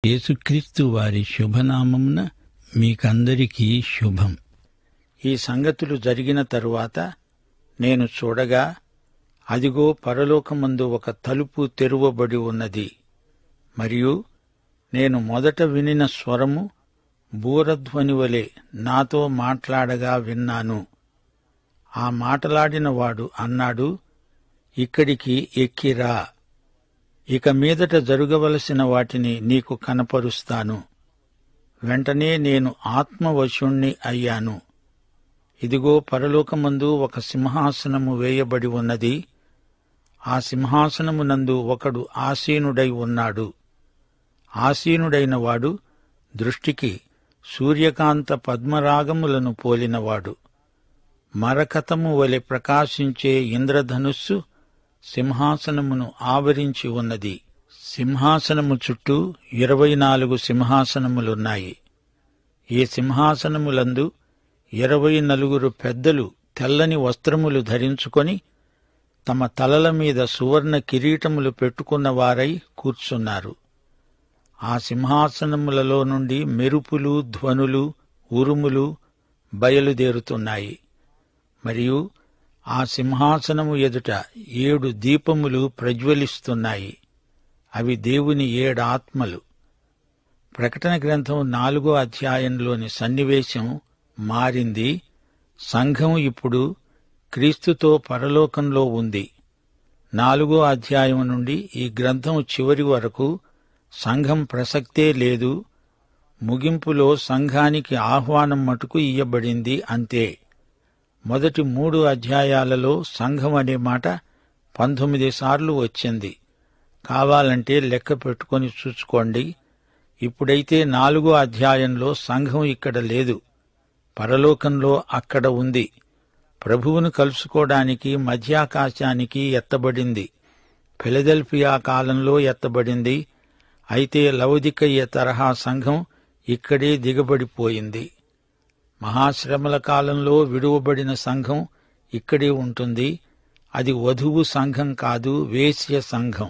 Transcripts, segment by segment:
యేసుక్రీస్తు వారి శుభనామమున మీకందరికీ శుభం. ఈ సంగతులు జరిగిన తరువాత నేను చూడగా, అదిగో, పరలోకమందు ఒక తలుపు తెరువబడి ఉన్నది. మరియు నేను మొదట వినిన స్వరము బూరధ్వని వలె నాతో మాట్లాడగా విన్నాను. ఆ మాటలాడిన వాడు అన్నాడు, ఇక్కడికి ఎక్కిరా, ఇక మీదట జరగవలసిన వాటిని నీకు కనపరుస్తాను. వెంటనే నేను ఆత్మవశుణ్ణి అయ్యాను. ఇదిగో, పరలోకమందు ఒక సింహాసనము వేయబడి ఉన్నది. ఆ సింహాసనమునందు ఒకడు ఆసీనుడై ఉన్నాడు. ఆసీనుడైన వాడు దృష్టికి సూర్యకాంత పద్మరాగములను పోలినవాడు. మరకతము వలె ప్రకాశించే ఇంద్రధనుస్సు సింహాసనమును ఆవరించి ఉన్నది. సింహాసనము చుట్టూ 24 సింహాసనములున్నాయి. ఈ సింహాసనములందు 24 పెద్దలు తెల్లని వస్త్రములు ధరించుకొని తమ తలల మీద సువర్ణ కిరీటములు పెట్టుకున్న వారై కూర్చున్నారు. ఆ సింహాసనములలో నుండి మెరుపులు, ధ్వనులు, ఉరుములు బయలుదేరుతున్నాయి. మరియు ఆ సింహాసనము ఎదుట 7 దీపములు ప్రజ్వలిస్తున్నాయి. అవి దేవుని 7 ఆత్మలు. ప్రకటన గ్రంథం 4వ అధ్యాయంలోని సన్నివేశం మారింది. సంఘం ఇప్పుడు క్రీస్తుతో పరలోకంలో ఉంది. 4వ అధ్యాయం నుండి ఈ గ్రంథం చివరి వరకు సంఘం ప్రసక్తే లేదు. ముగింపులో సంఘానికి ఆహ్వానం మటుకు ఇయ్యబడింది, అంతే. మొదటి 3 అధ్యాయాలలో సంఘం అనే మాట 19 సార్లు వచ్చింది. కావాలంటే లెక్క పెట్టుకొని చూసుకోండి. ఇప్పుడైతే 4వ అధ్యాయంలో సంఘం ఇక్కడ లేదు, పరలోకంలో అక్కడ ఉంది. ప్రభువును కలుసుకోవడానికి మధ్యాకాశానికి ఎత్తబడింది. ఫిలదెల్ఫియా కాలంలో ఎత్తబడింది. అయితే లవొదికయ తరహా సంఘం ఇక్కడే దిగబడిపోయింది. మహాశ్రమల కాలంలో విడువబడిన సంఘం ఇక్కడే ఉంటుంది. అది వధువు సంఘం కాదు, వేశ్య సంఘం.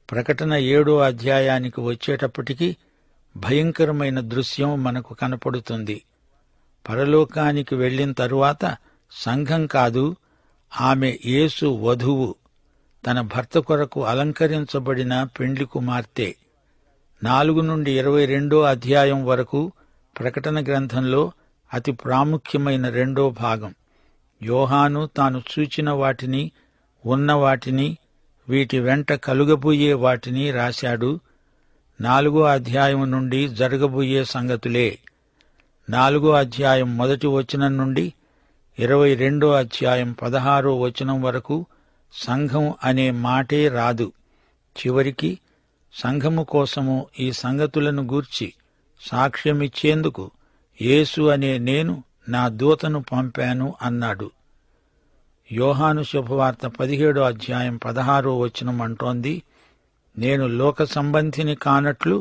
ప్రకటన 7వ అధ్యాయానికి వచ్చేటప్పటికి భయంకరమైన దృశ్యం మనకు కనపడుతుంది. పరలోకానికి వెళ్లిన తరువాత సంఘం కాదు, ఆమె యేసు వధువు, తన భర్త కొరకు అలంకరించబడిన పెండ్లి కుమార్తె. 4 నుండి 22వ అధ్యాయం వరకు ప్రకటన గ్రంథంలో అతి ప్రాముఖ్యమైన 2వ భాగం. యోహాను తాను చూచిన వాటిని, ఉన్న వాటిని, వీటి వెంట కలుగబోయే వాటిని రాశాడు. 4వ అధ్యాయం నుండి జరగబోయే సంగతులే. 4వ అధ్యాయం 1వ వచనం నుండి 22వ అధ్యాయం 16వ వచనం వరకు సంఘం అనే మాటే రాదు. చివరికి సంఘము కోసము ఈ సంగతులను గూర్చి సాక్ష్యమిచ్చేందుకు యేసు అనే నేను నా దూతను పంపాను అన్నాడు. యోహాను శుభవార్త 17వ అధ్యాయం 16వ వచనం అంటోంది, నేను లోక సంబంధిని కానట్లు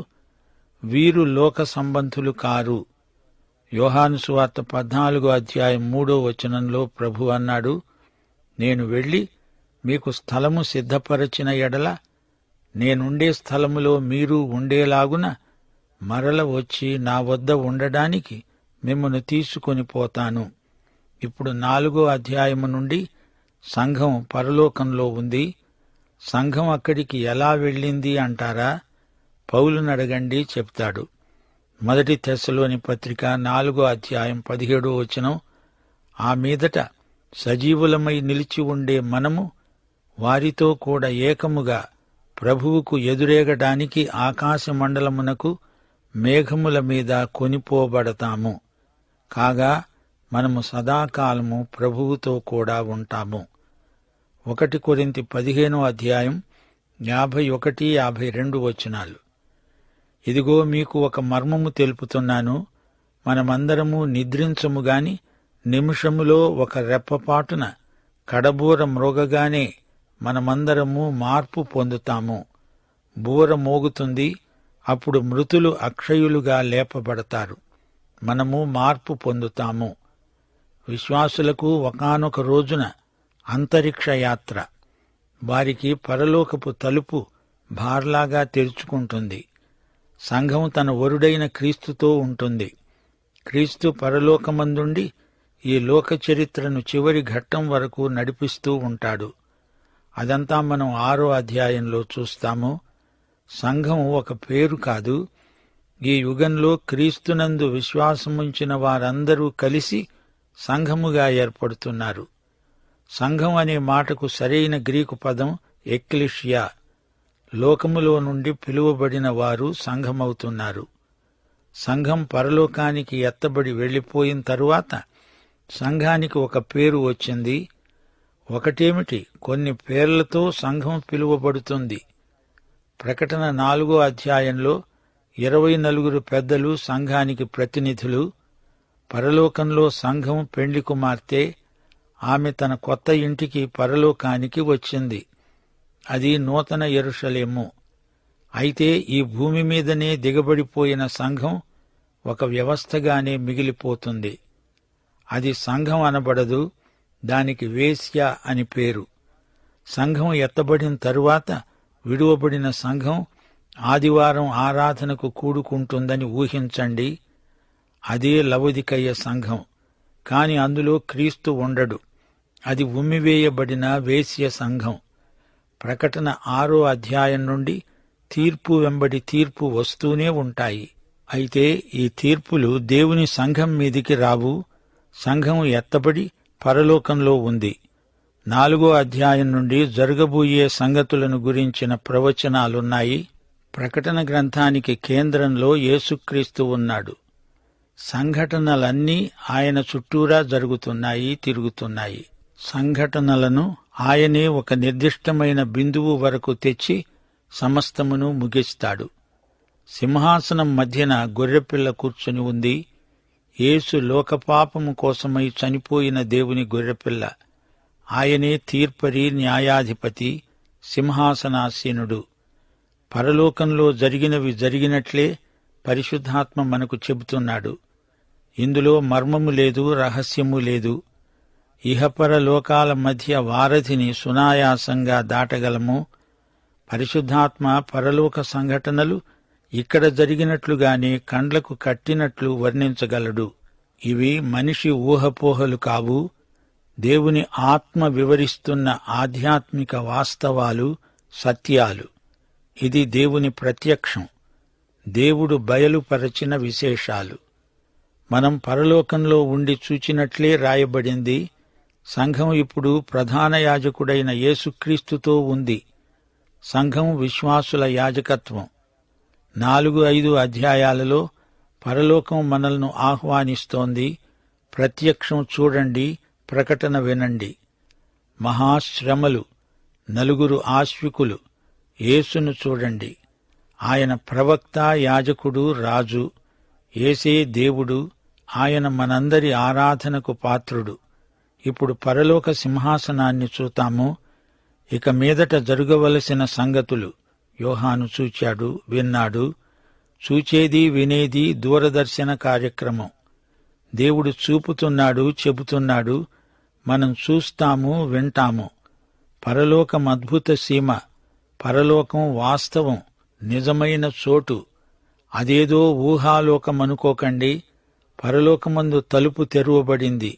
వీరు లోక సంబంధులు కారు. యోహాను సువార్త 14వ అధ్యాయం 3వ వచనంలో ప్రభు అన్నాడు, నేను వెళ్లి మీకు స్థలము సిద్ధపరచిన ఎడల నేనుండే స్థలములో మీరు ఉండేలాగున మరల వచ్చి నా వద్ద ఉండడానికి మిమ్మను తీసుకొని పోతాను. ఇప్పుడు 4వ అధ్యాయము నుండి సంఘం పరలోకంలో ఉంది. సంఘం అక్కడికి ఎలా వెళ్ళింది అంటారా? పౌలును అడగండి, చెప్తాడు. 1 తెస్సలోని పత్రిక 4వ అధ్యాయం 17వ వచనం, ఆ మీదట సజీవులమై నిలిచి ఉండే మనము వారితో కూడా ఏకముగా ప్రభువుకు ఎదురేగడానికి ఆకాశమండలమునకు మేఘముల మీద కొనిపోబడతాము. కాగా మనము సదాకాలము ప్రభువుతో కూడా ఉంటాము. 1 కొరింథీ 15వ అధ్యాయం 51, 52 వచనాలు. ఇదిగో, మీకు ఒక మర్మము తెలుపుతున్నాను. మనమందరము నిద్రించము గాని నిమిషములో ఒక రెప్పపాటున కడబూర మ్రోగగానే మనమందరము మార్పు పొందుతాము. బూర మోగుతుంది, అప్పుడు మృతులు అక్షయులుగా లేపబడతారు. మనము మార్పు పొందుతాము. విశ్వాసులకు ఒకానొక రోజున అంతరిక్ష యాత్ర. వారికి పరలోకపు తలుపు బార్లాగా తెరుచుకుంటుంది. సంఘం తన వరుడైన క్రీస్తుతో ఉంటుంది. క్రీస్తు పరలోకమందుండి ఈ లోక చరిత్రను చివరి ఘట్టం వరకు నడిపిస్తూ ఉంటాడు. అదంతా మనం 6వ అధ్యాయంలో చూస్తాము. సంఘం ఒక పేరు కాదు. ఈ యుగంలో క్రీస్తునందు విశ్వాసముంచిన వారందరూ కలిసి సంఘముగా ఏర్పడుతున్నారు. సంఘం అనే మాటకు సరైన గ్రీకు పదం ఎక్లెషియా. లోకములో నుండి పిలువబడిన వారు సంఘమవుతున్నారు. సంఘం పరలోకానికి ఎత్తబడి వెళ్లిపోయిన తరువాత సంఘానికి ఒక పేరు వచ్చింది. ఒకటేమిటి, కొన్ని పేర్లతో సంఘం పిలువబడుతుంది. ప్రకటన 4వ అధ్యాయంలో 24 పెద్దలు సంఘానికి ప్రతినిధులు. పరలోకంలో సంఘం పెండ్లి కుమార్తె. ఆమె తన కొత్త ఇంటికి పరలోకానికి వచ్చింది. అది నూతన యెరూషలేము. అయితే ఈ భూమి మీదనే దిగబడిపోయిన సంఘం ఒక వ్యవస్థగానే మిగిలిపోతుంది. అది సంఘం అనబడదు, దానికి వేశ్య అని పేరు. సంఘం ఎత్తబడిన తరువాత విడువబడిన సంఘం ఆదివారం ఆరాధనకు కూడుకుంటుందని ఊహించండి. అదే లవొదికయ సంఘం. కాని అందులో క్రీస్తు ఉండడు. అది ఉమ్మివేయబడిన వేశ్య సంఘం. ప్రకటన 6వ అధ్యాయం నుండి తీర్పు వెంబడి తీర్పు వస్తూనే ఉంటాయి. అయితే ఈ తీర్పులు దేవుని సంఘం మీదికి రావు. సంఘం ఎత్తబడి పరలోకంలో ఉంది. 4వ అధ్యాయం నుండి జరగబోయే సంగతులను గురించిన ప్రవచనాలున్నాయి. ప్రకటన గ్రంథానికి కేంద్రంలో యేసుక్రీస్తు ఉన్నాడు. సంఘటనలన్నీ ఆయన చుట్టూరా జరుగుతున్నాయి, తిరుగుతున్నాయి. సంఘటనలను ఆయనే ఒక నిర్దిష్టమైన బిందువు వరకు తెచ్చి సమస్తమును ముగిస్తాడు. సింహాసనం మధ్యన గొర్రెపిల్ల కూర్చుని ఉంది. యేసు లోకపాపము కోసమై చనిపోయిన దేవుని గొర్రెపిల్ల. ఆయనే తీర్పరి, న్యాయాధిపతి, సింహాసనాసీనుడు. పరలోకంలో జరిగినవి జరిగినట్లే పరిశుద్ధాత్మ మనకు చెబుతున్నాడు. ఇందులో మర్మము లేదు, రహస్యము లేదు. ఇహపర లోకాల మధ్య వారధిని సునాయాసంగా దాటగలము. పరిశుద్ధాత్మ పరలోక సంఘటనలు ఇక్కడ జరిగినట్లుగానే కండ్లకు కట్టినట్లు వర్ణించగలడు. ఇవి మనిషి ఊహపోహలు కావు. దేవుని ఆత్మ వివరిస్తున్న ఆధ్యాత్మిక వాస్తవాలు, సత్యాలు. ఇది దేవుని ప్రత్యక్షం, దేవుడు బయలుపరచిన విశేషాలు. మనం పరలోకంలో ఉండి చూచినట్లే రాయబడింది. సంఘం ఇప్పుడు ప్రధాన యాజకుడైన యేసుక్రీస్తుతో ఉంది. సంఘం విశ్వాసుల యాజకత్వం. 4-5 అధ్యాయాలలో పరలోకం మనల్ని ఆహ్వానిస్తోంది. ప్రత్యక్షం చూడండి, ప్రకటన వినండి. మహాశ్రమలు, 4 ఆశ్వికులు. యేసును చూడండి. ఆయన ప్రవక్త, యాజకుడు, రాజు. యేసే దేవుడు. ఆయన మనందరి ఆరాధనకు పాత్రుడు. ఇప్పుడు పరలోక సింహాసనాన్ని చూతాము. ఇక మీదట జరగవలసిన సంగతులు యోహాను చూచాడు, విన్నాడు. చూచేది, వినేది దూరదర్శన కార్యక్రమం. దేవుడు చూపుతున్నాడు, చెబుతున్నాడు. మనం చూస్తాము, వింటాము. పరలోకం అద్భుత సీమ. పరలోకం వాస్తవం, నిజమైన చోటు. అదేదో ఊహాలోకమనుకోకండి. పరలోకమందు తలుపు తెరువబడింది.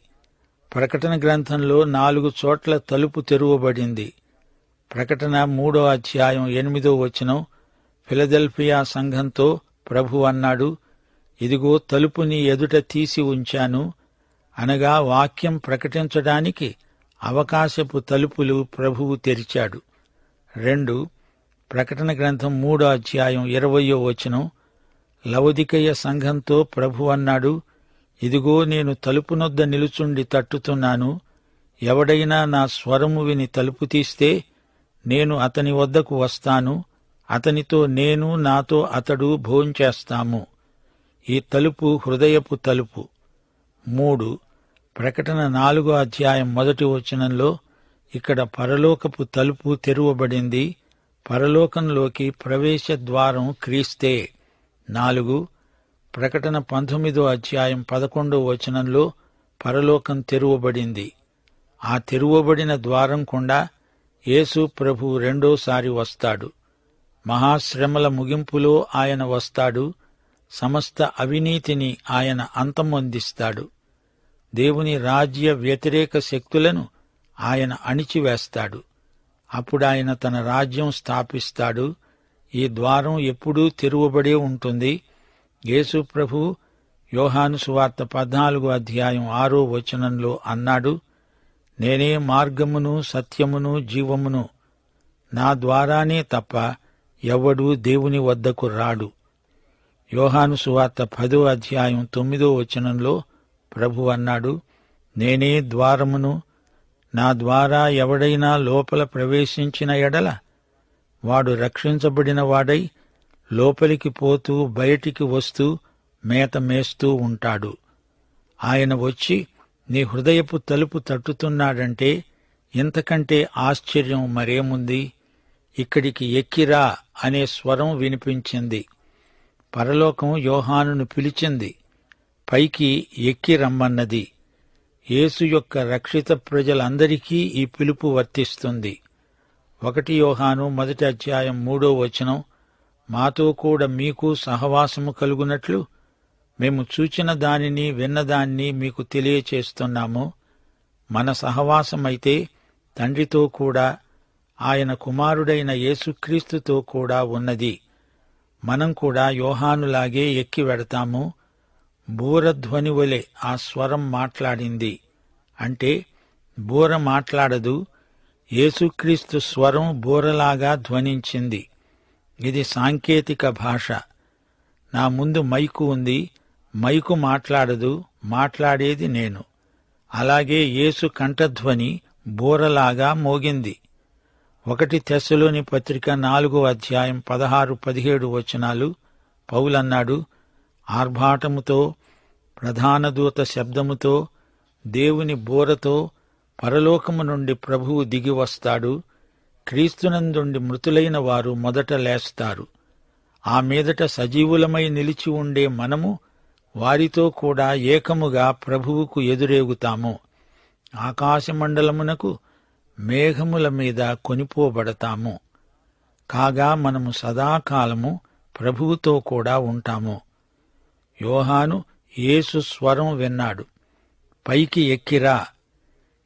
ప్రకటన గ్రంథంలో 4 చోట్ల తలుపు తెరువబడింది. ప్రకటన 3వ అధ్యాయం 8వ వచనం, ఫిలదెల్ఫియా సంఘంతో ప్రభు అన్నాడు, ఇదిగో తలుపు నీ ఎదుట తీసి ఉంచాను. అనగా వాక్యం ప్రకటించడానికి అవకాశపు తలుపులు ప్రభువు తెరిచాడు. 2 ప్రకటన గ్రంథం 3వ అధ్యాయం 20వ వచనం, లవొదికయ సంఘంతో ప్రభు అన్నాడు, ఇదిగో నేను తలుపు నొద్ద నిలుచుండి తట్టుతున్నాను. ఎవడైనా నా స్వరము విని తలుపు తీస్తే నేను అతని వద్దకు వస్తాను. అతనితో నేను, నాతో అతడు భోంచేస్తాము. ఈ తలుపు హృదయపు తలుపు. 3 ప్రకటన 4వ అధ్యాయం 1వ వచనంలో ఇక్కడ పరలోకపు తలుపు తెరువబడింది. పరలోకంలోకి ప్రవేశ ద్వారం క్రీస్తే. 4 ప్రకటన 19వ అధ్యాయం 11వ వచనంలో పరలోకం తెరువబడింది. ఆ తెరువబడిన ద్వారం గుండా యేసు ప్రభు రెండోసారి వస్తాడు. మహాశ్రమల ముగింపులో ఆయన వస్తాడు. సమస్త అవినీతిని ఆయన అంతమొందిస్తాడు. దేవుని రాజ్య వ్యతిరేక శక్తులను ఆయన అణిచివేస్తాడు. అప్పుడాయన తన రాజ్యం స్థాపిస్తాడు. ఈ ద్వారం ఎప్పుడూ తెరువబడే ఉంటుంది. యేసు ప్రభు యోహాను సువార్త 14:6 అన్నాడు, నేనే మార్గమును సత్యమును జీవమును, నా ద్వారానే తప్ప ఎవ్వడూ దేవుని వద్దకు రాడు. యోహాను సువార్త 10:9 ప్రభు అన్నాడు, నేనే ద్వారమును, నా ద్వారా ఎవడైనా లోపల ప్రవేశించిన ఎడల వాడు రక్షించబడిన వాడై లోపలికి పోతూ బయటికి వస్తూ మేత మేస్తూ ఉంటాడు. ఆయన వచ్చి నీ హృదయపు తలుపు తట్టుతున్నాడంటే ఇంతకంటే ఆశ్చర్యం మరేముంది? ఇక్కడికి ఎక్కిరా అనే స్వరం వినిపించింది. పరలోకం యోహానును పిలిచింది, పైకి ఎక్కి రమ్మన్నది. యేసు యొక్క రక్షిత ప్రజలందరికీ ఈ పిలుపు వర్తిస్తుంది. 1 యోహాను 1:3 మాతో కూడా మీకు సహవాసము కలుగునట్లు మేము చూచిన దానిని విన్నదాన్ని మీకు తెలియచేస్తున్నాము. మన సహవాసమైతే తండ్రితో కూడా ఆయన కుమారుడైన యేసుక్రీస్తుతో కూడా ఉన్నది. మనం కూడా యోహానులాగే ఎక్కి వెడతాము. బూరధ్వని వలె ఆ స్వరం మాట్లాడింది. అంటే బూర మాట్లాడదు, యేసుక్రీస్తు స్వరం బూరలాగా ధ్వనించింది. ఇది సాంకేతిక భాష. నా ముందు మైకు ఉంది, మైకు మాట్లాడదు, మాట్లాడేది నేను. అలాగే యేసు కంఠధ్వని బూరలాగా మోగింది. 1 తెస్సలోని పత్రిక 4:16-17 పౌలన్నాడు, ఆర్భాటముతో, ప్రధాన దూత శబ్దముతో, దేవుని బూరతో పరలోకము నుండి ప్రభువు దిగివస్తాడు. క్రీస్తునందుండి మృతులైన వారు మొదట లేస్తారు. ఆ మీదట సజీవులమై నిలిచి ఉండే మనము వారితో కూడా ఏకముగా ప్రభువుకు ఎదురేగుతాము. ఆకాశమండలమునకు మేఘముల మీద కొనిపోబడతాము. కాగా మనము సదాకాలము ప్రభువుతో కూడా ఉంటాము. యోహాను యేసు స్వరం విన్నాడు, పైకి ఎక్కిరా.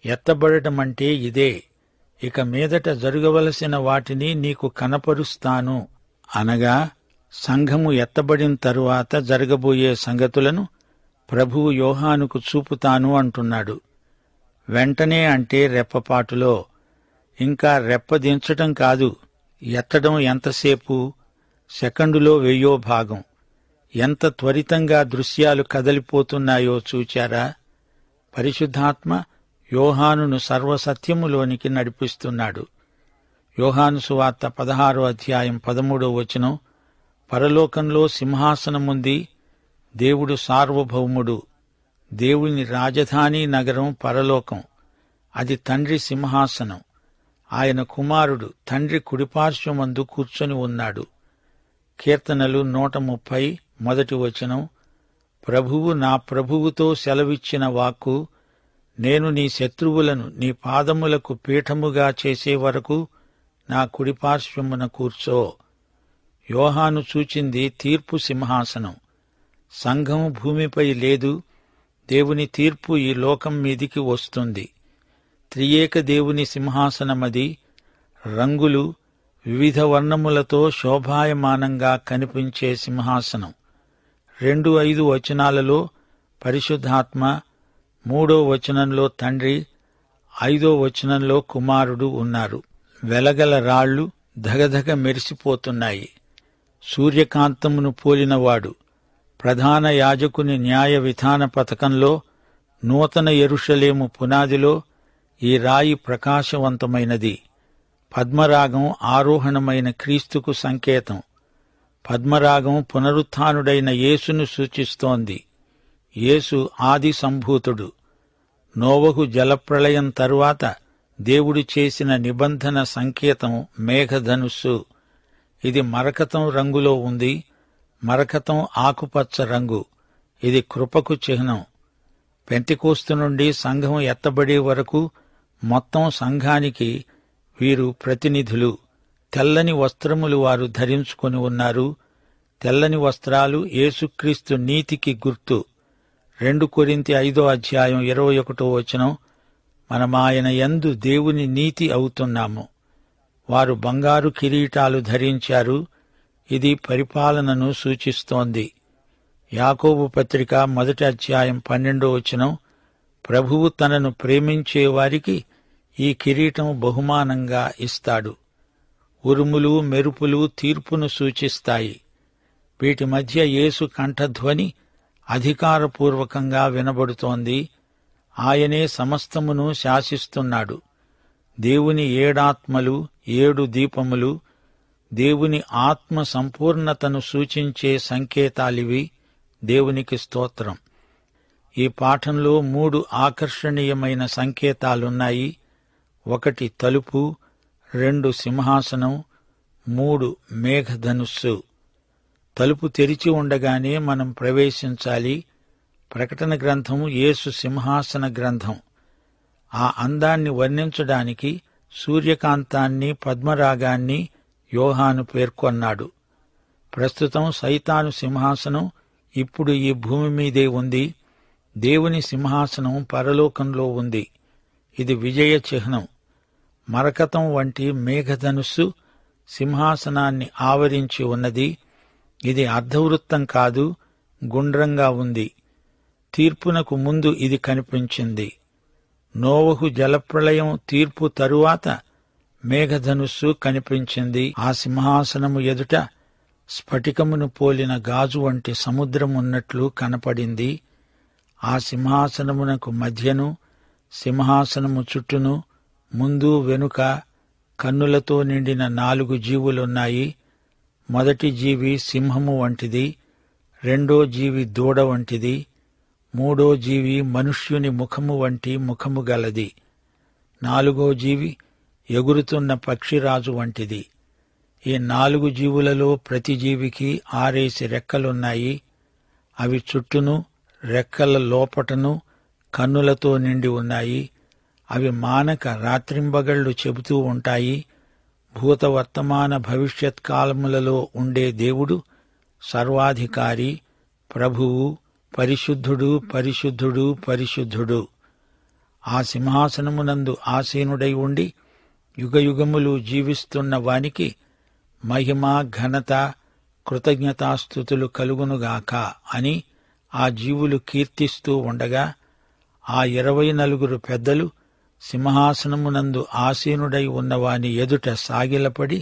ఎత్తబడటమంటే ఇదే. ఇక మీదట జరగవలసిన వాటిని నీకు కనపరుస్తాను అనగా సంఘము ఎత్తబడిన తరువాత జరగబోయే సంగతులను ప్రభువు యోహానుకు చూపుతాను అంటున్నాడు. వెంటనే అంటే రెప్పపాటులో. ఇంకా రెప్పదించటం కాదు, ఎత్తడం ఎంతసేపు? సెకండులో 1000 భాగం. ఎంత త్వరితంగా దృశ్యాలు కదలిపోతున్నాయో చూచారా? పరిశుద్ధాత్మ యోహానును సర్వసత్యములోనికి నడిపిస్తున్నాడు. యోహాను సువార్త 16:13 పరలోకంలో సింహాసనముంది, దేవుడు సార్వభౌముడు. దేవుని రాజధాని నగరం పరలోకం. అది తండ్రి సింహాసనం. ఆయన కుమారుడు తండ్రి కుడిపార్శ్వమందు కూర్చొని ఉన్నాడు. కీర్తనలు 130:1 ప్రభువు నా ప్రభువుతో సెలవిచ్చిన వాక్కు, నేను నీ శత్రువులను నీ పాదములకు పీఠముగా చేసే వరకు నా కుడిపార్శ్వమున కూర్చో. యోహాను చూచింది తీర్పు సింహాసనం. సంఘం భూమిపై లేదు. దేవుని తీర్పు ఈ లోకం మీదికి వస్తుంది. త్రియేక దేవుని సింహాసనమది. రంగులు, వివిధ వర్ణములతో శోభాయమానంగా కనిపించే సింహాసనం. 2:5 పరిశుద్ధాత్మ, 3 తండ్రి, 5 కుమారుడు ఉన్నారు. వెలగల రాళ్లు ధగధగ మెరిసిపోతున్నాయి. సూర్యకాంతమును పోలినవాడు ప్రధాన యాజకుని న్యాయ విధాన పథకంలో, నూతన యెరూషలేము పునాదిలో ఈ రాయి ప్రకాశవంతమైనది. పద్మరాగం ఆరోహణమైన క్రీస్తుకు సంకేతం. పద్మరాగం పునరుత్థానుడైన యేసును సూచిస్తోంది. యేసు ఆది సంభూతుడు. నోవహు జలప్రళయం తరువాత దేవుడు చేసిన నిబంధన సంకేతం మేఘధనుస్సు. ఇది మరకతం రంగులో ఉంది. మరకతం ఆకుపచ్చ రంగు. ఇది కృపకు చిహ్నం. పెంతెకోస్తు నుండి సంఘం ఎత్తబడే వరకు మొత్తం సంఘానికి వీరు ప్రతినిధులు. తెల్లని వస్త్రములు వారు ధరించుకొని ఉన్నారు. తెల్లని వస్త్రాలు యేసుక్రీస్తు నీతికి గుర్తు. 2 కొరింథీ 5:21 మనమాయన యందు దేవుని నీతి అవుతున్నాము. వారు బంగారు కిరీటాలు ధరించారు. ఇది పరిపాలనను సూచిస్తోంది. యాకోబు పత్రిక 1:12 ప్రభువు తనను ప్రేమించే వారికి ఈ కిరీటం బహుమానంగా ఇస్తాడు. ఉరుములు, మెరుపులు తీర్పును సూచిస్తాయి. వీటి మధ్య యేసు కంఠధ్వని అధికారపూర్వకంగా వినబడుతోంది. ఆయనే సమస్తమును శాసిస్తున్నాడు. దేవుని 7 ఆత్మలు, 7 దీపములు. దేవుని ఆత్మ సంపూర్ణతను సూచించే సంకేతాలివి. దేవునికి స్తోత్రం. ఈ పాఠంలో 3 ఆకర్షణీయమైన సంకేతాలున్నాయి. 1 తలుపు, 2 సింహాసనం, 3 మేఘధనుస్సు. తలుపు తెరిచి ఉండగానే మనం ప్రవేశించాలి. ప్రకటన గ్రంథం యేసు సింహాసన గ్రంథం. ఆ అందాన్ని వర్ణించడానికి సూర్యకాంతాన్ని, పద్మరాగాన్ని యోహాను పేర్కొన్నాడు. ప్రస్తుతం సైతాను సింహాసనం ఇప్పుడు ఈ భూమి మీదే ఉంది. దేవుని సింహాసనం పరలోకంలో ఉంది. ఇది విజయ చిహ్నం. మరకతం వంటి మేఘధనుస్సు సింహాసనాన్ని ఆవరించి ఉన్నది. ఇది అర్ధవృత్తం కాదు, గుండ్రంగా ఉంది. తీర్పునకు ముందు ఇది కనిపించింది. నోవహు జలప్రళయం తీర్పు తరువాత మేఘధనుస్సు కనిపించింది. ఆ సింహాసనము ఎదుట స్ఫటికమును పోలిన గాజు వంటి సముద్రమున్నట్లు కనపడింది. ఆ సింహాసనమునకు మధ్యను, సింహాసనము చుట్టూను, ముందు వెనుక కన్నులతో నిండిన 4 జీవులున్నాయి. మొదటి జీవి సింహము వంటిది, 2వ జీవి దూడ వంటిది, 3వ జీవి మనుష్యుని ముఖము వంటి ముఖము గలది, 4వ జీవి ఎగురుతున్న పక్షిరాజు వంటిది. ఈ 4 జీవులలో ప్రతి జీవికి 6 రెక్కలున్నాయి. అవి చుట్టూను, రెక్కల లోపటను కన్నులతో నిండి ఉన్నాయి. అవి మానక రాత్రింబగళ్లు చెబుతూ ఉంటాయి. భూత వర్తమాన భవిష్యత్ కాలములలో ఉండే దేవుడు సర్వాధికారి, ప్రభువు, పరిశుద్ధుడు, పరిశుద్ధుడు, పరిశుద్ధుడు. ఆ సింహాసనమునందు ఆసీనుడై ఉండి యుగయుగములు జీవిస్తున్న వానికి మహిమ, ఘనత, కృతజ్ఞతాస్తుతులు కలుగునుగాక అని ఆ జీవులు కీర్తిస్తూ ఉండగా, ఆ 24 పెద్దలు సింహాసనమునందు ఆసీనుడై ఉన్నవాని ఎదుట సాగిలపడి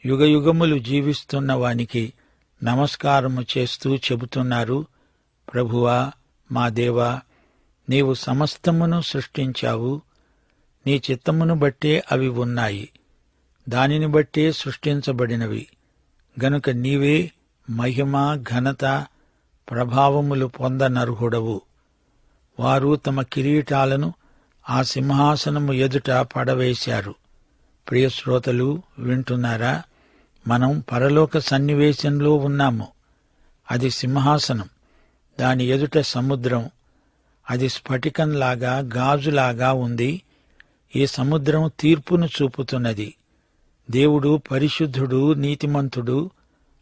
యుగయుగములు జీవిస్తున్న వానికి నమస్కారము చేస్తూ చెబుతున్నారు, ప్రభువా, మా దేవా, నీవు సమస్తమును సృష్టించావు. నీ చిత్తమును బట్టే అవి ఉన్నాయి. దానిని బట్టే సృష్టించబడినవి. గనుక నీవే మహిమ, ఘనత, ప్రభావములు పొందనర్హుడవు. వారు తమ కిరీటాలను ఆ సింహాసనము ఎదుట పడవేశారు. ప్రియశ్రోతలు, వింటున్నారా? మనం పరలోక సన్నివేశంలో ఉన్నాము. అది సింహాసనం, దాని ఎదుట సముద్రం. అది స్ఫటికంలాగా, గాజులాగా ఉంది. ఈ సముద్రం తీర్పును చూపుతున్నది. దేవుడు పరిశుద్ధుడు, నీతిమంతుడు.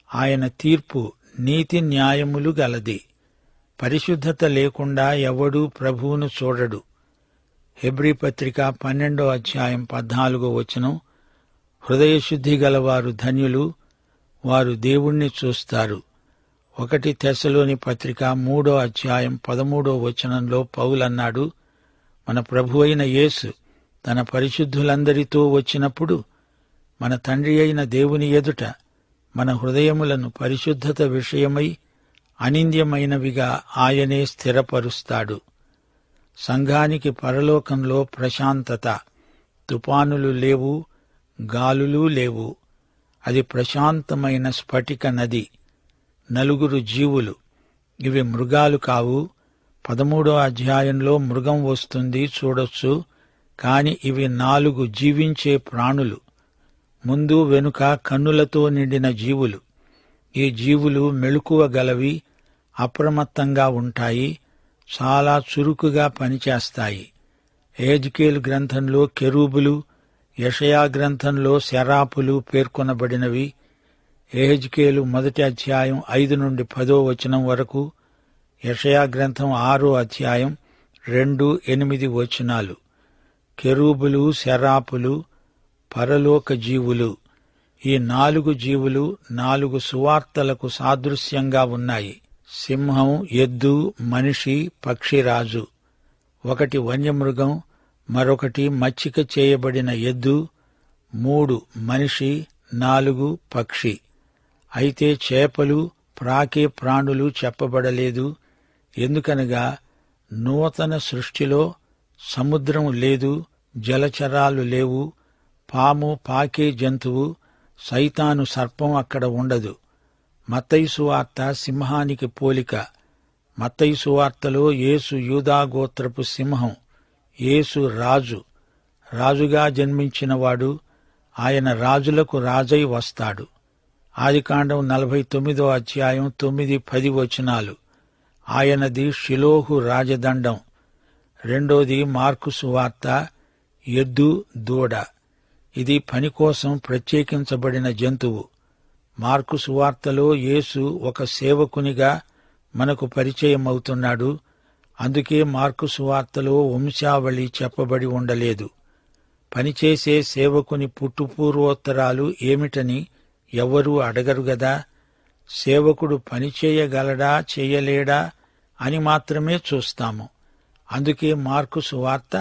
ఆయన తీర్పు నీతి న్యాయములు గలది. పరిశుద్ధత లేకుండా ఎవడూ ప్రభువును చూడడు. హెబ్రీ పత్రిక 12:14 హృదయశుద్ధి గలవారు ధన్యులు, వారు దేవుణ్ణి చూస్తారు. 1 తెస్సలోని పత్రిక 3:13 పౌలన్నాడు, మన ప్రభువైన యేసు తన పరిశుద్ధులందరితో వచ్చినప్పుడు మన తండ్రి అయిన దేవుని ఎదుట మన హృదయములను పరిశుద్ధత విషయమై అనింద్యమైనవిగా ఆయనే స్థిరపరుస్తాడు. సంఘానికి పరలోకంలో ప్రశాంతత. తుపానులు లేవు, గాలులు లేవు. అది ప్రశాంతమైన స్ఫటిక నది. 4 జీవులు. ఇవి మృగాలు కావు. 13వ అధ్యాయంలో మృగం వస్తుంది, చూడొచ్చు. కాని ఇవి 4 జీవించే ప్రాణులు. ముందు వెనుక కన్నులతో నిండిన జీవులు. ఈ జీవులు మెళుకువ గలవి, అప్రమత్తంగా ఉంటాయి, చాలా చురుకుగా పనిచేస్తాయి. ఎహెజ్కేలు గ్రంథంలో కెరూబులు, యెషయా గ్రంథంలో శరాపులు పేర్కొనబడినవి. యెహెజ్కేలు 1 అధ్యాయం 5 నుండి 10 వచనం వరకు, యెషయా గ్రంథం 6 అధ్యాయం 2-8 వచనాలు. కెరూబులు, శరాపులు, పరలోక జీవులు. ఈ 4 జీవులు 4 సువార్తలకు సాదృశ్యంగా ఉన్నాయి. సింహం, ఎద్దు, మనిషి, పక్షిరాజు. ఒకటి వన్యమృగం, మరొకటి మచ్చిక చేయబడిన ఎద్దు, 3 మనిషి, 4 పక్షి. అయితే చేపలు, ప్రాకే ప్రాణులు చెప్పబడలేదు. ఎందుకనగా నూతన సృష్టిలో సముద్రం లేదు, జలచరాలు లేవు, పాము, పాకే జంతువు, సైతాను సర్పం అక్కడ ఉండదు. మత్తయి సువార్త సింహానికి పోలిక. మత్తయి సువార్తలో యేసు యూదాగోత్రపు సింహం. యేసు రాజు, రాజుగా జన్మించినవాడు. ఆయన రాజులకు రాజై వస్తాడు. ఆదికాండం 49 అధ్యాయం 9-10 వచనాలు. ఆయనది షిలోహు రాజదండం. రెండోది మార్కు సువార్త, ఎద్దు, దూడ. ఇది పని కోసం ప్రత్యేకించబడిన జంతువు. మార్కు సువార్తలో యేసు ఒక సేవకునిగా మనకు పరిచయమవుతున్నాడు. అందుకే మార్కు సువార్తలో వంశావళి చెప్పబడి ఉండలేదు. పనిచేసే సేవకుని పుట్టుపూర్వోత్తరాలు ఏమిటని ఎవ్వరూ అడగరు గదా. సేవకుడు పనిచేయగలడా చేయలేడా అని మాత్రమే చూస్తాము. అందుకే మార్కు సువార్త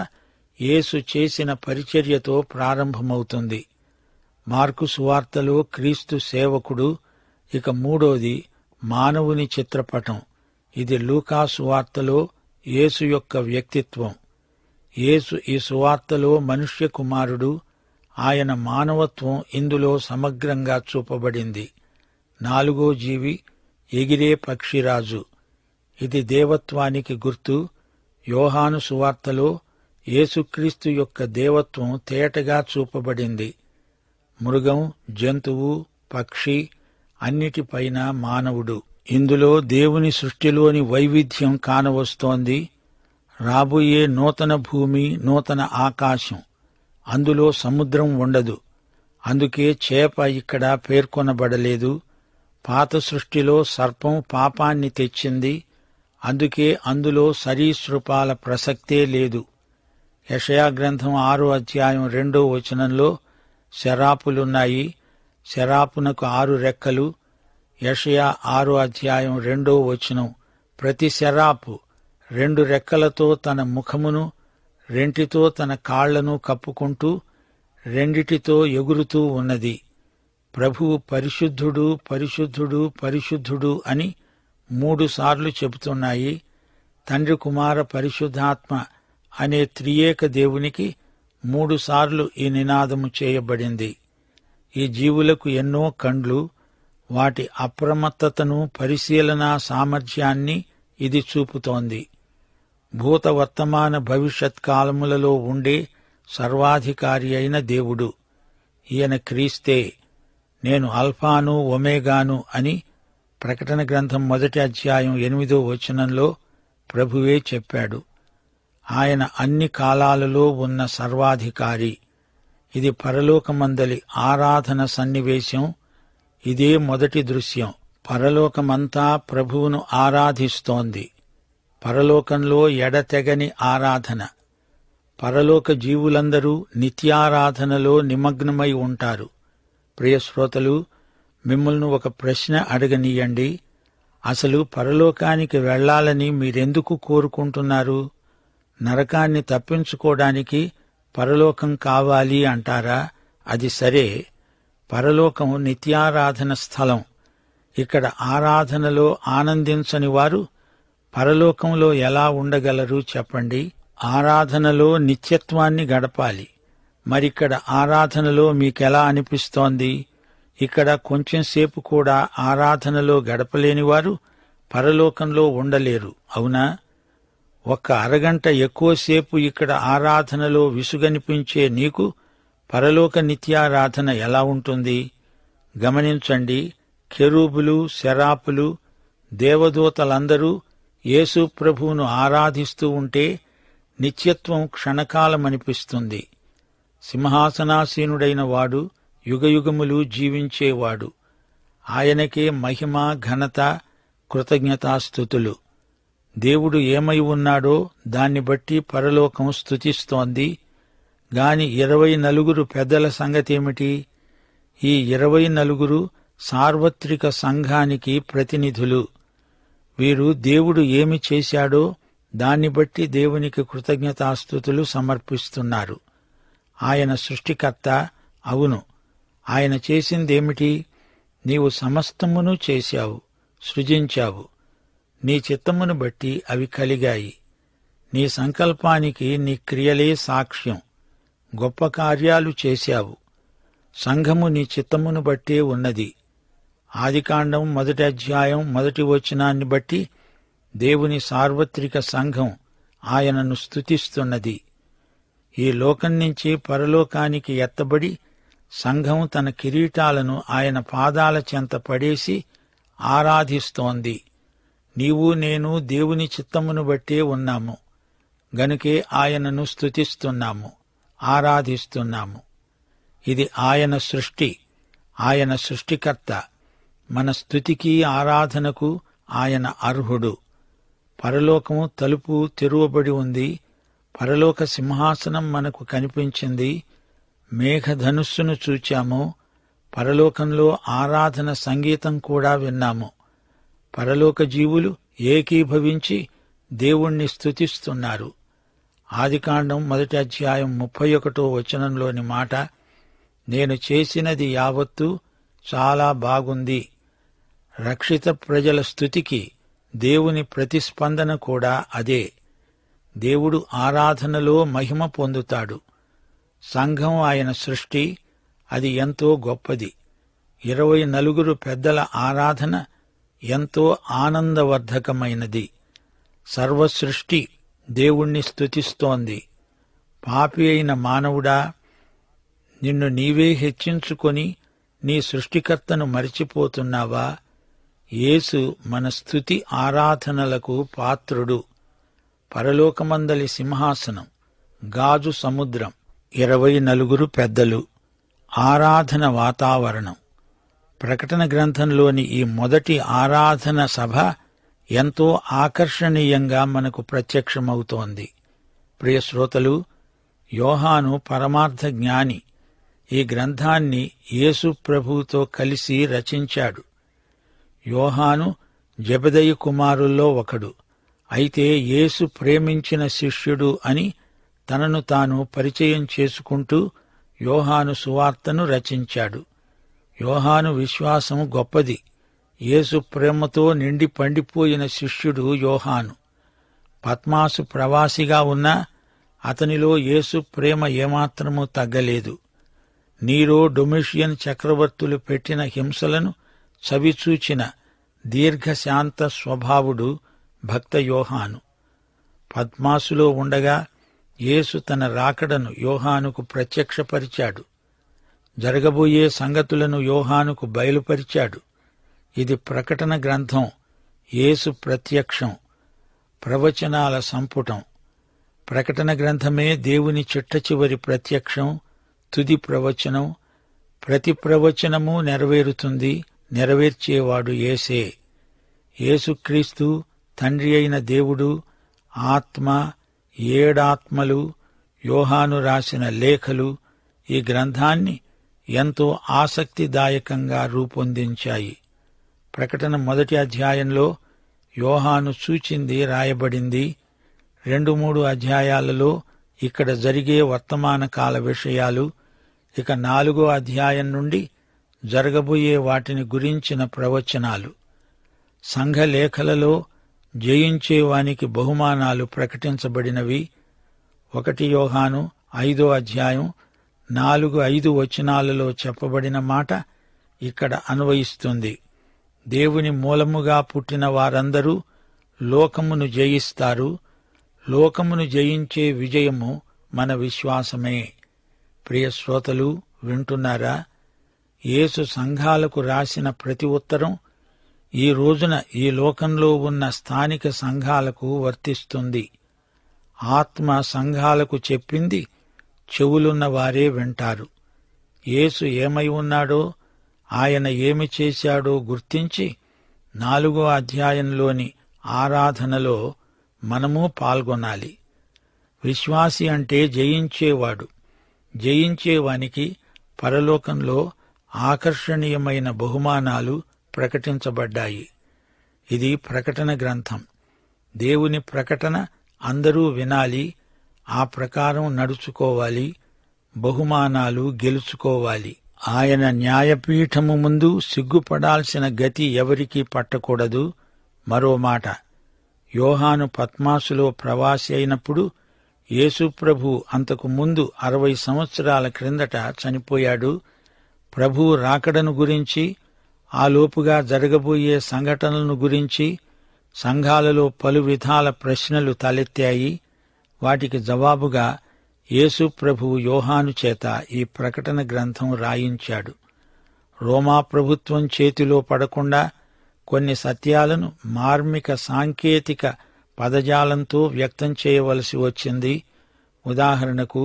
యేసు చేసిన పరిచర్యతో ప్రారంభమవుతుంది. మార్కు సువార్తలో క్రీస్తు సేవకుడు. ఇక మూడోది మానవుని చిత్రపటం. ఇది లూకా సువార్తలో యేసు యొక్క వ్యక్తిత్వం. యేసు ఈ సువార్తలో మనుష్య కుమారుడు. ఆయన మానవత్వం ఇందులో సమగ్రంగా చూపబడింది. 4వ జీవి ఎగిరే పక్షిరాజు. ఇది దేవత్వానికి గుర్తు. యోహాను సువార్తలో యేసుక్రీస్తు యొక్క దేవత్వం తేటగా చూపబడింది. మృగం, జంతువు, పక్షి, అన్నిటిపైన మానవుడు. ఇందులో దేవుని సృష్టిలోని వైవిధ్యం కానవస్తోంది. రాబోయే నూతన భూమి, నూతన ఆకాశం. అందులో సముద్రం ఉండదు. అందుకే చేప ఇక్కడ పేర్కొనబడలేదు. పాత సృష్టిలో సర్పం పాపాన్ని తెచ్చింది. అందుకే అందులో సరీసృపాల ప్రసక్తే లేదు. యెషయా గ్రంథం 6 అధ్యాయం 2వ వచనంలో శరాపులున్నాయి. శరాపునకు 6 రెక్కలు. యెషయా 6 అధ్యాయం 2వ వచనం, ప్రతి శరాపు 2 రెక్కలతో తన ముఖమును, రెంటితో తన కాళ్లను కప్పుకుంటూ, రెండిటితో ఎగురుతూ ఉన్నది. ప్రభువు పరిశుద్ధుడు, పరిశుద్ధుడు, పరిశుద్ధుడు అని 3 సార్లు చెబుతున్నాయి. తండ్రి, కుమార, పరిశుద్ధాత్మ అనే త్రియేక దేవునికి 3 సార్లు ఈ నినాదము చేయబడింది. ఈ జీవులకు ఎన్నో కండ్లు. వాటి అప్రమత్తతను, పరిశీలనా సామర్థ్యాన్ని ఇది చూపుతోంది. భూత, వర్తమాన, భవిష్యత్ కాలములలో ఉండే సర్వాధికారి అయిన దేవుడు. ఈయన క్రీస్తే. నేను అల్ఫాను, ఒమేగాను అని ప్రకటన గ్రంథం 1 అధ్యాయం 8వ వచనంలో ప్రభువే చెప్పాడు. ఆయన అన్ని కాలాలలో ఉన్న సర్వాధికారి. ఇది పరలోకమందలి ఆరాధన సన్నివేశం. ఇదే మొదటి దృశ్యం. పరలోకమంతా ప్రభువును ఆరాధిస్తోంది. పరలోకంలో ఎడతెగని ఆరాధన. పరలోక జీవులందరూ నిత్యారాధనలో నిమగ్నమై ఉంటారు. ప్రియశ్రోతలు, మిమ్మల్ని ఒక ప్రశ్న అడగనీయండి. అసలు పరలోకానికి వెళ్లాలని మీరెందుకు కోరుకుంటున్నారు? నరకాన్ని తప్పించుకోవడానికి పరలోకం కావాలి అంటారా? అది సరే. పరలోకం నిత్యారాధన స్థలం. ఇక్కడ ఆరాధనలో ఆనందించని వారు పరలోకంలో ఎలా ఉండగలరు చెప్పండి? ఆరాధనలో నిత్యత్వాన్ని గడపాలి. మరిక్కడ ఆరాధనలో మీకెలా అనిపిస్తోంది? ఇక్కడ కొంచెంసేపు కూడా ఆరాధనలో గడపలేనివారు పరలోకంలో ఉండలేరు, అవునా? ఒక్క అరగంట ఎక్కువసేపు ఇక్కడ ఆరాధనలో విసుగనిపించే నీకు పరలోక నిత్యారాధన ఎలా ఉంటుంది? గమనించండి, కెరూబులు, శరాపులు, దేవదూతలందరూ యేసు ప్రభువును ఆరాధిస్తూ ఉంటే నిత్యత్వం క్షణకాలమనిపిస్తుంది. సింహాసనాసీనుడైన వాడు యుగయుగములు జీవించేవాడు. ఆయనకే మహిమ, ఘనత, కృతజ్ఞతాస్తుతులు. దేవుడు ఏమై ఉన్నాడో దాన్ని బట్టి పరలోకం స్తుతిస్తోంది. గాని 24 పెద్దల సంగతేమిటి? ఈ 24 సార్వత్రిక సంఘానికి ప్రతినిధులు. వీరు దేవుడు ఏమి చేశాడో దాన్ని బట్టి దేవునికి కృతజ్ఞతాస్తుతులు సమర్పిస్తున్నారు. ఆయన సృష్టికర్త. అవును, ఆయన చేసిందేమిటి? నీవు సమస్తమును చేశావు, సృజించావు. నీ చిత్తమును బట్టి అవి కలిగాయి. నీ సంకల్పానికి నీ క్రియలే సాక్ష్యం. గొప్ప కార్యాలు చేశావు. సంఘము నీ చిత్తమును బట్టే ఉన్నది. ఆదికాండం 1వ అధ్యాయం 1వ వచనాన్ని బట్టి దేవుని సార్వత్రిక సంఘం ఆయనను స్తుతిస్తున్నది. ఈ లోకం నుంచి పరలోకానికి ఎత్తబడి సంఘం తన కిరీటాలను ఆయన పాదాల చెంత పడేసి ఆరాధిస్తోంది. నీవు నేను దేవుని చిత్తమును బట్టే ఉన్నాము. గనుకే ఆయనను స్తుతిస్తున్నాము, ఆరాధిస్తున్నాము. ఇది ఆయన సృష్టి, ఆయన సృష్టికర్త. మన స్తుతికి, ఆరాధనకు ఆయన అర్హుడు. పరలోకం తలుపు తెరువబడి ఉంది. పరలోక సింహాసనం మనకు కనిపించింది. మేఘధనుస్సును చూచాము. పరలోకంలో ఆరాధన సంగీతం కూడా విన్నాము. పరలోక జీవులు ఏకీభవించి దేవుణ్ణి స్తుతిస్తున్నారు. ఆదికాండం 1వ అధ్యాయం 31వ వచనంలోని మాట, నేను చేసినది యావత్తూ చాలా బాగుంది. రక్షిత ప్రజల స్తుతికి దేవుని ప్రతిస్పందన కూడా అదే. దేవుడు ఆరాధనలో మహిమ పొందుతాడు. సంఘం ఆయన సృష్టి, అది ఎంతో గొప్పది. 24 పెద్దల ఆరాధన ఎంతో ఆనందవర్ధకమైనది. సర్వసృష్టి దేవుణ్ణి స్తుతిస్తోంది. పాపి అయిన మానవుడా, నిన్ను నీవే హెచ్చించుకొని నీ సృష్టికర్తను మరిచిపోతున్నావా? యేసు మన స్తుతి ఆరాధనలకు పాత్రుడు. పరలోకమందలి సింహాసనం, గాజు సముద్రం, 24 పెద్దలు, ఆరాధన వాతావరణం. ప్రకటన గ్రంథంలోని ఈ మొదటి ఆరాధన సభ ఎంతో ఆకర్షణీయంగా మనకు ప్రత్యక్షమవుతోంది. ప్రియ శ్రోతలు, యోహాను పరమార్థ జ్ఞాని. ఈ గ్రంథాన్ని యేసు ప్రభువుతో కలిసి రచించాడు. యోహాను జెబెదయి కుమారుల్లో ఒకడు. అయితే యేసు ప్రేమించిన శిష్యుడు అని తనను తాను పరిచయం చేసుకుంటూ యోహాను సువార్తను రచించాడు. యోహాను విశ్వాసం గొప్పది. యేసు ప్రేమతో నిండి పండిపోయిన శిష్యుడు యోహాను. పత్మాసు ప్రవాసిగా ఉన్నా అతనిలో యేసు ప్రేమ ఏమాత్రమూ తగ్గలేదు. నీరో, డొమిషియన్ చక్రవర్తులు పెట్టిన హింసలను చవిచూచిన దీర్ఘశాంత స్వభావుడు భక్త యోహాను. పద్మాసులో ఉండగా యేసు తన రాకడను యోహానుకు ప్రత్యక్షపరిచాడు. జరగబోయే సంగతులను యోహానుకు బయలుపరిచాడు. ఇది ప్రకటన గ్రంథం, యేసు ప్రత్యక్షం, ప్రవచనాల సంపుటం. ప్రకటన గ్రంథమే దేవుని చిట్టచివరి ప్రత్యక్షం, తుది ప్రవచనం. ప్రతి ప్రవచనము నెరవేరుతుంది. నెరవేర్చేవాడు యేసే. యేసుక్రీస్తు తండ్రి అయిన దేవుడు, ఆత్మ, 7 ఆత్మలు, యోహాను రాసిన లేఖలు ఈ గ్రంథాన్ని ఎంతో ఆసక్తిదాయకంగా రూపొందించాయి. ప్రకటన 1వ అధ్యాయంలో యోహాను చూచింది రాయబడింది. 2-3 అధ్యాయాలలో ఇక్కడ జరిగే వర్తమాన కాల విషయాలు, ఇక 4వ అధ్యాయం నుండి జరగబోయే వాటిని గురించిన ప్రవచనాలు. సంఘలేఖలలో జయించేవానికి బహుమానాలు ప్రకటించబడినవి. 1 యోహాను 5వ అధ్యాయం 4-5 వచనాలలో చెప్పబడిన మాట ఇక్కడ అన్వయిస్తుంది. దేవుని మూలముగా పుట్టిన వారందరూ లోకమును జయిస్తారు. లోకమును జయించే విజయము మన విశ్వాసమే. ప్రియ శ్రోతలు, వింటున్నారా? యేసు సంఘాలకు రాసిన ప్రతి ఉత్తరం ఈ రోజున ఈ లోకంలో ఉన్న స్థానిక సంఘాలకు వర్తిస్తుంది. ఆత్మ సంఘాలకు చెప్పింది చెవులున్న వారే వింటారు. యేసు ఏమై ఉన్నాడో, ఆయన ఏమి చేశాడో గుర్తించి 4వ అధ్యాయంలోని ఆరాధనలో మనము పాల్గొనాలి. విశ్వాసి అంటే జయించేవాడు. జయించేవానికి పరలోకంలో ఆకర్షణీయమైన బహుమానాలు ప్రకటించబడ్డాయి. ఇది ప్రకటన గ్రంథం. దేవుని ప్రకటన అందరూ వినాలి, ఆ ప్రకారం నడుచుకోవాలి, బహుమానాలు గెలుచుకోవాలి. ఆయన న్యాయపీఠము ముందు సిగ్గుపడాల్సిన గతి ఎవరికీ పట్టకూడదు. మరో మాట, యోహాను పత్మాసులో ప్రవాసి అయినప్పుడు యేసుప్రభు అంతకు ముందు 60 సంవత్సరాల క్రిందట చనిపోయాడు. ప్రభు రాకడను గురించి, ఆలోపుగా జరగబోయే సంఘటనలను గురించి సంఘాలలో పలు విధాల ప్రశ్నలు తలెత్తాయి. వాటికి జవాబుగా యేసు ప్రభువు యోహాను చేత ఈ ప్రకటన గ్రంథం రాయించాడు. రోమా ప్రభుత్వం చేతిలో పడకుండా కొన్ని సత్యాలను మార్మిక సాంకేతిక పదజాలంతో వ్యక్తం చేయవలసి వచ్చింది. ఉదాహరణకు,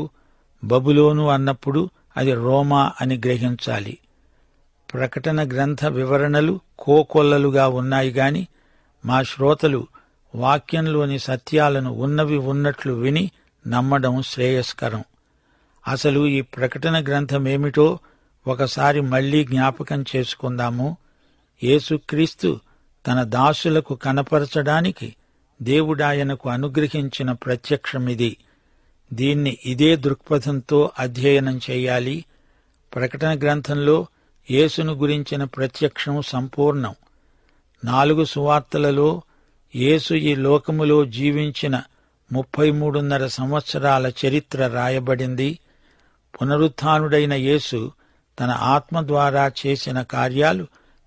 బబులోను అన్నప్పుడు అది రోమా అని గ్రహించాలి. ప్రకటన గ్రంథ వివరణలు కోకొల్లలుగా ఉన్నాయి గాని మా శ్రోతలు వాక్యంలోని సత్యాలను ఉన్నవి ఉన్నట్లు విని నమ్మడం శ్రేయస్కరం. అసలు ఈ ప్రకటన గ్రంథమేమిటో ఒకసారి మళ్లీ జ్ఞాపకం చేసుకుందాము. యేసుక్రీస్తు తన దాసులకు కనపరచడానికి దేవుడాయనకు అనుగ్రహించిన ప్రత్యక్షమిది. దీన్ని ఇదే దృక్పథంతో అధ్యయనం చేయాలి. ప్రకటన గ్రంథంలో యేసును గురించిన ప్రత్యక్షం సంపూర్ణం. 4 సువార్తలలో యేసు ఈ లోకములో జీవించిన 33.5 సంవత్సరాల చరిత్ర రాయబడింది. పునరుత్థానుడైన యేసు తన ఆత్మ ద్వారా చేసిన కార్యాలు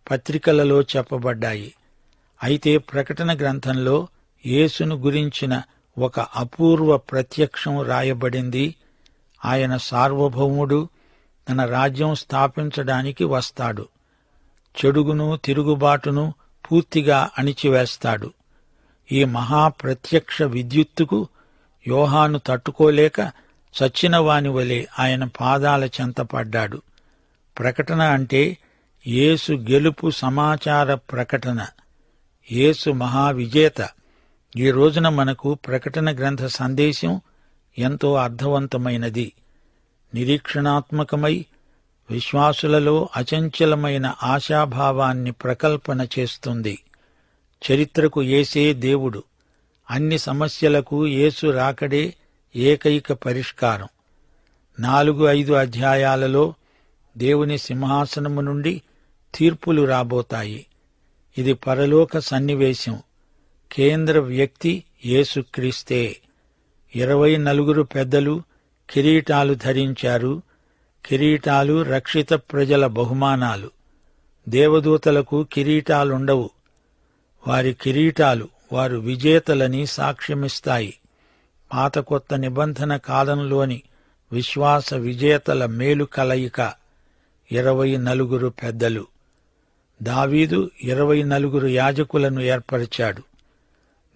పత్రికలలో చెప్పబడ్డాయి. అయితే ప్రకటన గ్రంథంలో యేసును గురించిన ఒక అపూర్వ ప్రత్యక్షం రాయబడింది. ఆయన సార్వభౌముడు, తన రాజ్యం స్థాపించడానికి వస్తాడు. చెడుగును తిరుగుబాటును పూర్తిగా అణిచివేస్తాడు. ఈ మహాప్రత్యక్ష విద్యుత్తుకు యోహాను తట్టుకోలేక చచ్చిన వాని వలె ఆయన పాదాల చెంతపడ్డాడు. ప్రకటన అంటే యేసు గెలుపు సమాచార ప్రకటన. యేసు మహావిజేత. ఈ రోజున మనకు ప్రకటన గ్రంథ సందేశం ఎంతో అర్థవంతమైనది. నిరీక్షణాత్మకమై విశ్వాసులలో అచంచలమైన ఆశాభావాన్ని ప్రకల్పన చేస్తుంది. చరిత్రకు యేసే దేవుడు. అన్ని సమస్యలకు యేసు రాకడే ఏకైక పరిష్కారం. 4-5 అధ్యాయాలలో దేవుని సింహాసనము నుండి తీర్పులు రాబోతాయి. ఇది పరలోక సన్నివేశం. కేంద్ర వ్యక్తి యేసుక్రీస్తే. 24 పెద్దలు కిరీటాలు ధరించారు. కిరీటాలు రక్షిత ప్రజల బహుమానాలు. దేవదూతలకు కిరీటాలుండవు. వారి కిరీటాలు వారు విజేతలని సాక్ష్యమిస్తాయి. పాత కొత్త నిబంధన కాలంలోని విశ్వాస విజేతల మేలు కలయిక 24 పెద్దలు. దావీదు 24 యాజకులను ఏర్పరిచాడు.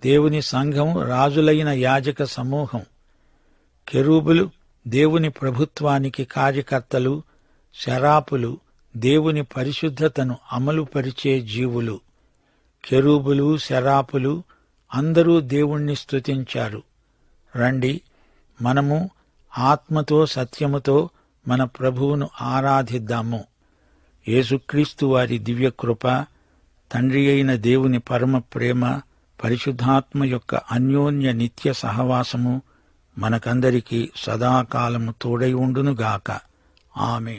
దేవుని సంఘం రాజులైన యాజక సమూహం. కెరూబులు దేవుని ప్రభుత్వానికి కార్యకర్తలు. శరాపులు దేవుని పరిశుద్ధతను అమలుపరిచే జీవులు. కెరూబులు, శరాపులు అందరూ దేవుణ్ణి స్తుతించారు. రండి, మనము ఆత్మతో సత్యముతో మన ప్రభువును ఆరాధిద్దాము. యేసుక్రీస్తు వారి దివ్యకృప, తండ్రి అయిన దేవుని పరమ ప్రేమ, పరిశుద్ధాత్మ యొక్క అన్యోన్య నిత్య సహవాసము మనకందరికీ సదాకాలము తోడై ఉండునుగాక. ఆమేన్.